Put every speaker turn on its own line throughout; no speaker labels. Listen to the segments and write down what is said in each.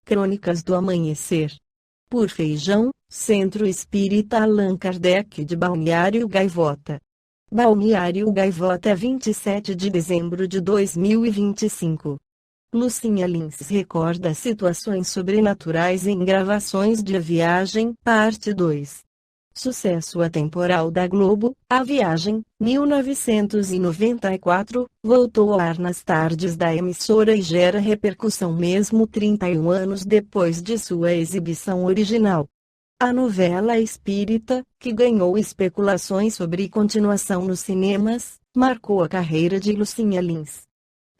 Crônicas do Amanhecer. Por Feijão, Centro Espírita Allan Kardec de Balneário Gaivota. Balneário Gaivota, 27 de dezembro de 2025. Lucinha Lins recorda situações sobrenaturais em gravações de A Viagem, parte 2. Sucesso atemporal da Globo, A Viagem, 1994, voltou ao ar nas tardes da emissora e gera repercussão mesmo 31 anos depois de sua exibição original. A novela espírita, que ganhou especulações sobre continuação nos cinemas, marcou a carreira de Lucinha Lins.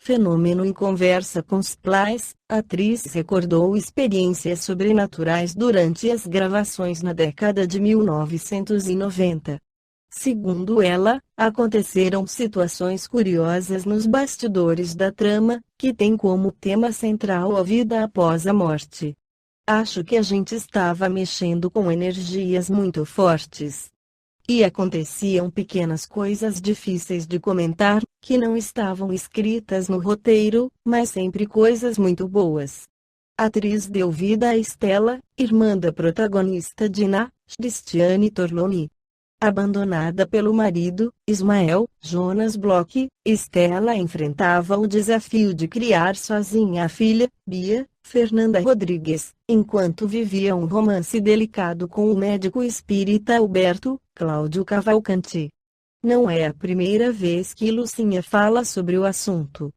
Fenômeno. Em conversa com Splice, a atriz recordou experiências sobrenaturais durante as gravações na década de 1990. Segundo ela, aconteceram situações curiosas nos bastidores da trama, que tem como tema central a vida após a morte. Acho que a gente estava mexendo com energias muito fortes. E aconteciam pequenas coisas difíceis de comentar, que não estavam escritas no roteiro, mas sempre coisas muito boas. A atriz deu vida a Estela, irmã da protagonista Dina, Cristiane Torloni. Abandonada pelo marido, Ismael Jonas Bloch, Estela enfrentava o desafio de criar sozinha a filha, Bia Fernanda Rodrigues, enquanto vivia um romance delicado com o médico espírita Alberto Cláudio Cavalcanti. Não é a primeira vez que Lucinha fala sobre o assunto.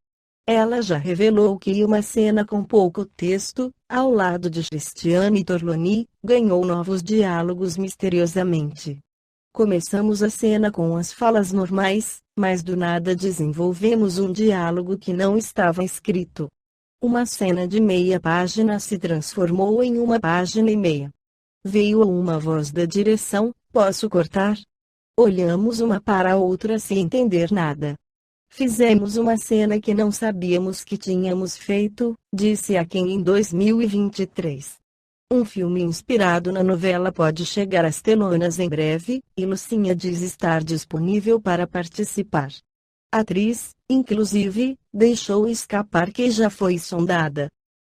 Ela já revelou que uma cena com pouco texto, ao lado de Cristiane Torloni, ganhou novos diálogos misteriosamente. Começamos a cena com as falas normais, mas do nada desenvolvemos um diálogo que não estava escrito. Uma cena de meia página se transformou em 1,5 páginas. Veio uma voz da direção: "Posso cortar?" Olhamos uma para a outra sem entender nada. "Fizemos uma cena que não sabíamos que tínhamos feito", disse a quem em 2023. Um filme inspirado na novela pode chegar às telonas em breve, e Lucinha diz estar disponível para participar. A atriz, inclusive, deixou escapar que já foi sondada.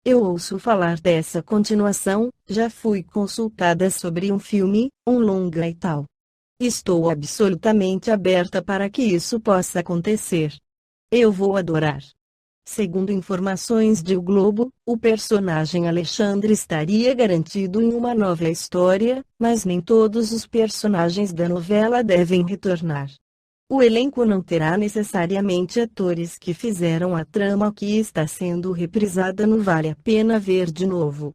"Eu ouço falar dessa continuação, já fui consultada sobre um filme, um longa e tal. Estou absolutamente aberta para que isso possa acontecer. Eu vou adorar." Segundo informações de O Globo, o personagem Alexandre estaria garantido em uma nova história, mas nem todos os personagens da novela devem retornar. O elenco não terá necessariamente atores que fizeram a trama que está sendo reprisada no Vale a Pena Ver de Novo.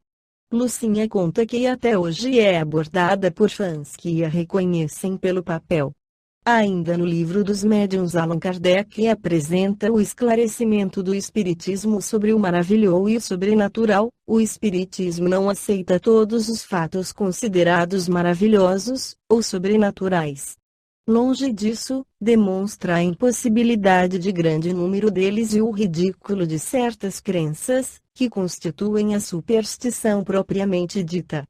Lucinha conta que até hoje é abordada por fãs que a reconhecem pelo papel. Ainda no Livro dos Médiuns, Allan Kardec apresenta o esclarecimento do Espiritismo sobre o maravilhoso e o sobrenatural. O Espiritismo não aceita todos os fatos considerados maravilhosos ou sobrenaturais. Longe disso, demonstra a impossibilidade de grande número deles e o ridículo de certas crenças, que constituem a superstição propriamente dita.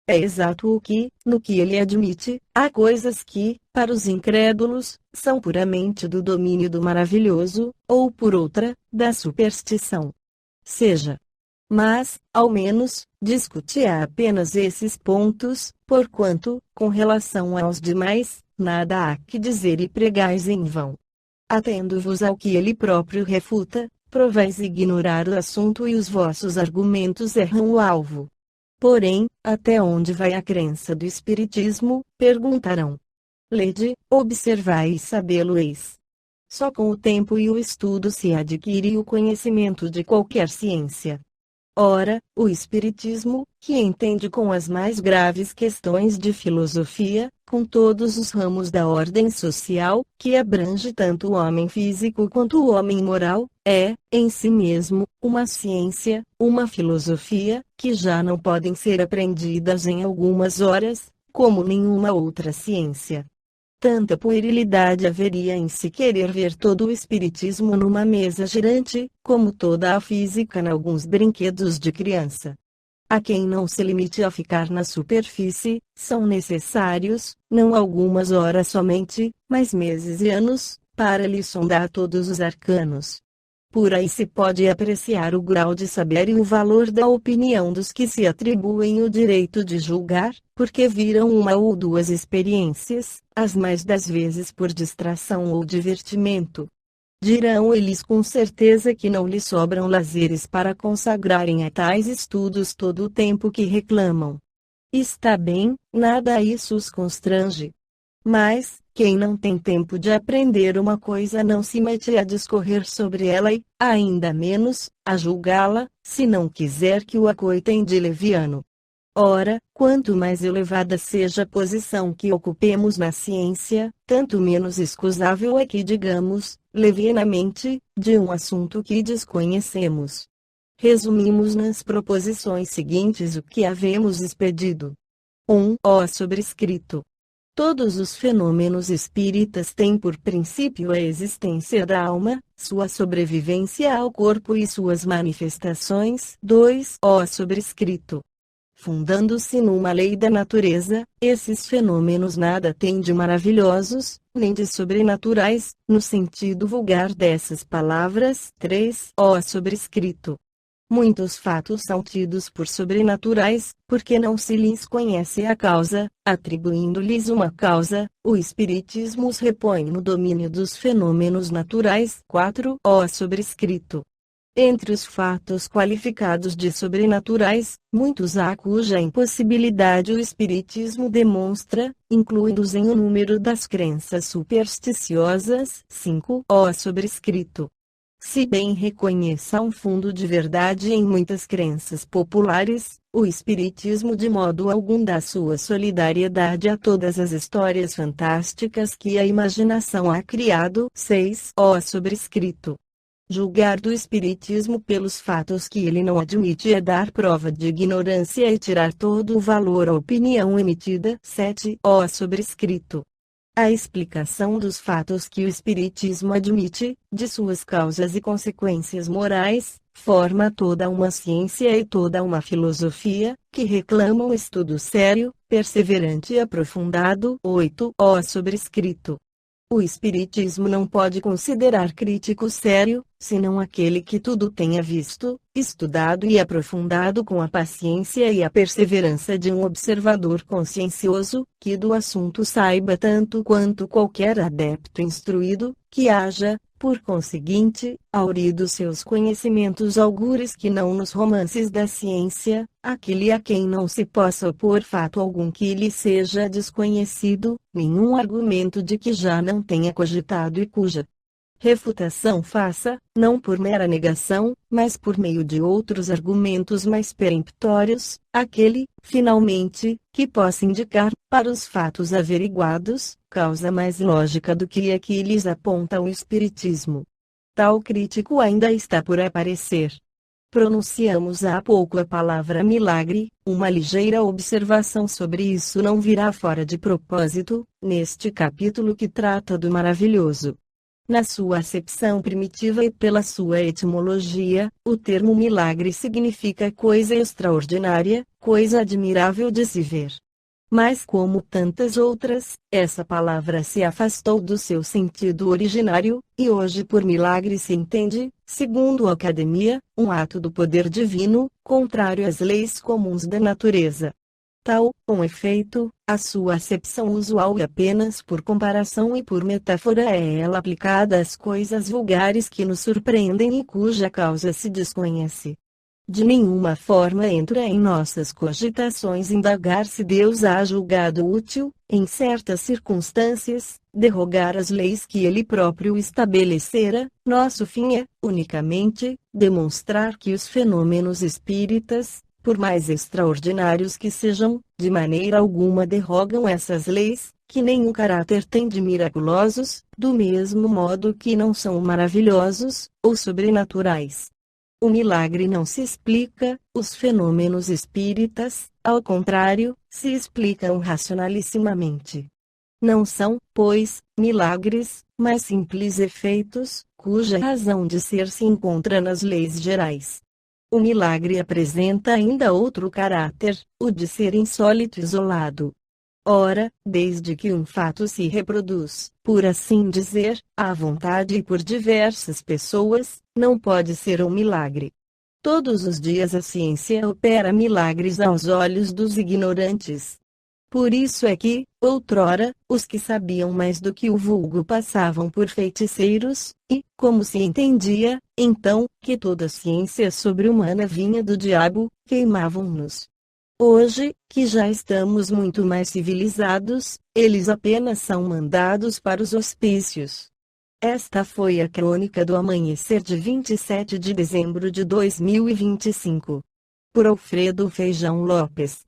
É exato o que, no que ele admite, há coisas que, para os incrédulos, são puramente do domínio do maravilhoso, ou por outra, da superstição. Seja. Mas, ao menos, discutia apenas esses pontos, porquanto, com relação aos demais, nada há que dizer e pregais em vão. Atendo-vos ao que ele próprio refuta, provais ignorar o assunto e os vossos argumentos erram o alvo. Porém, até onde vai a crença do Espiritismo? Perguntarão. Lede, observai e sabê-lo-eis. Só com o tempo e o estudo se adquire o conhecimento de qualquer ciência. Ora, o Espiritismo, que entende com as mais graves questões de filosofia, com todos os ramos da ordem social, que abrange tanto o homem físico quanto o homem moral, é, em si mesmo, uma ciência, uma filosofia, que já não podem ser aprendidas em algumas horas, como nenhuma outra ciência. Tanta puerilidade haveria em se querer ver todo o espiritismo numa mesa girante, como toda a física em alguns brinquedos de criança. A quem não se limite a ficar na superfície, são necessários, não algumas horas somente, mas meses e anos, para lhe sondar todos os arcanos. Por aí se pode apreciar o grau de saber e o valor da opinião dos que se atribuem o direito de julgar, porque viram uma ou duas experiências, as mais das vezes por distração ou divertimento. Dirão eles com certeza que não lhes sobram lazeres para consagrarem a tais estudos todo o tempo que reclamam. Está bem, nada a isso os constrange. Mas, quem não tem tempo de aprender uma coisa não se mete a discorrer sobre ela e, ainda menos, a julgá-la, se não quiser que o acoitem de leviano. Ora, quanto mais elevada seja a posição que ocupemos na ciência, tanto menos escusável é que digamos, levianamente, de um assunto que desconhecemos. Resumimos nas proposições seguintes o que havemos expedido. 1. Ó sobrescrito. Todos os fenômenos espíritas têm por princípio a existência da alma, sua sobrevivência ao corpo e suas manifestações. 2. Ó sobrescrito. Fundando-se numa lei da natureza, esses fenômenos nada têm de maravilhosos, nem de sobrenaturais, no sentido vulgar dessas palavras. 3. Ó sobrescrito. Muitos fatos são tidos por sobrenaturais, porque não se lhes conhece a causa, atribuindo-lhes uma causa, o espiritismo os repõe no domínio dos fenômenos naturais. 4. Ó sobrescrito. Entre os fatos qualificados de sobrenaturais, muitos há cuja impossibilidade o espiritismo demonstra, incluindo-os em o número das crenças supersticiosas. 5. Ó sobrescrito. Se bem reconheça um fundo de verdade em muitas crenças populares, o espiritismo de modo algum dá sua solidariedade a todas as histórias fantásticas que a imaginação há criado. 6. Ó sobrescrito. Julgar do espiritismo pelos fatos que ele não admite é dar prova de ignorância e tirar todo o valor à opinião emitida. 7. Ó sobrescrito. A explicação dos fatos que o espiritismo admite, de suas causas e consequências morais, forma toda uma ciência e toda uma filosofia, que reclamam estudo sério, perseverante e aprofundado. 8. Ó sobrescrito. O espiritismo não pode considerar crítico sério, senão aquele que tudo tenha visto, estudado e aprofundado com a paciência e a perseverança de um observador consciencioso, que do assunto saiba tanto quanto qualquer adepto instruído, que haja, por conseguinte, aurido seus conhecimentos algures que não nos romances da ciência, aquele a quem não se possa opor fato algum que lhe seja desconhecido, nenhum argumento de que já não tenha cogitado e cuja refutação faça, não por mera negação, mas por meio de outros argumentos mais peremptórios, aquele, finalmente, que possa indicar, para os fatos averiguados, causa mais lógica do que a que lhes aponta o espiritismo. Tal crítico ainda está por aparecer. Pronunciamos há pouco a palavra milagre, uma ligeira observação sobre isso não virá fora de propósito, neste capítulo que trata do maravilhoso. Na sua acepção primitiva e pela sua etimologia, o termo milagre significa coisa extraordinária, coisa admirável de se ver. Mas como tantas outras, essa palavra se afastou do seu sentido originário, e hoje por milagre se entende, segundo a Academia, um ato do poder divino, contrário às leis comuns da natureza. Tal, com efeito, a sua acepção usual e apenas por comparação e por metáfora é ela aplicada às coisas vulgares que nos surpreendem e cuja causa se desconhece. De nenhuma forma entra em nossas cogitações indagar se Deus há julgado útil, em certas circunstâncias, derrogar as leis que ele próprio estabelecera. Nosso fim é, unicamente, demonstrar que os fenômenos espíritas, por mais extraordinários que sejam, de maneira alguma derrogam essas leis, que nenhum caráter têm de miraculosos, do mesmo modo que não são maravilhosos, ou sobrenaturais. O milagre não se explica, os fenômenos espíritas, ao contrário, se explicam racionalissimamente. Não são, pois, milagres, mas simples efeitos, cuja razão de ser se encontra nas leis gerais. O milagre apresenta ainda outro caráter, o de ser insólito e isolado. Ora, desde que um fato se reproduz, por assim dizer, à vontade e por diversas pessoas, não pode ser um milagre. Todos os dias a ciência opera milagres aos olhos dos ignorantes. Por isso é que, outrora, os que sabiam mais do que o vulgo passavam por feiticeiros, e, como se entendia, então, que toda ciência sobre-humana vinha do diabo, queimavam-nos. Hoje, que já estamos muito mais civilizados, eles apenas são mandados para os hospícios. Esta foi a crônica do amanhecer de 27 de dezembro de 2025. Por Alfredo Feijão Lopes.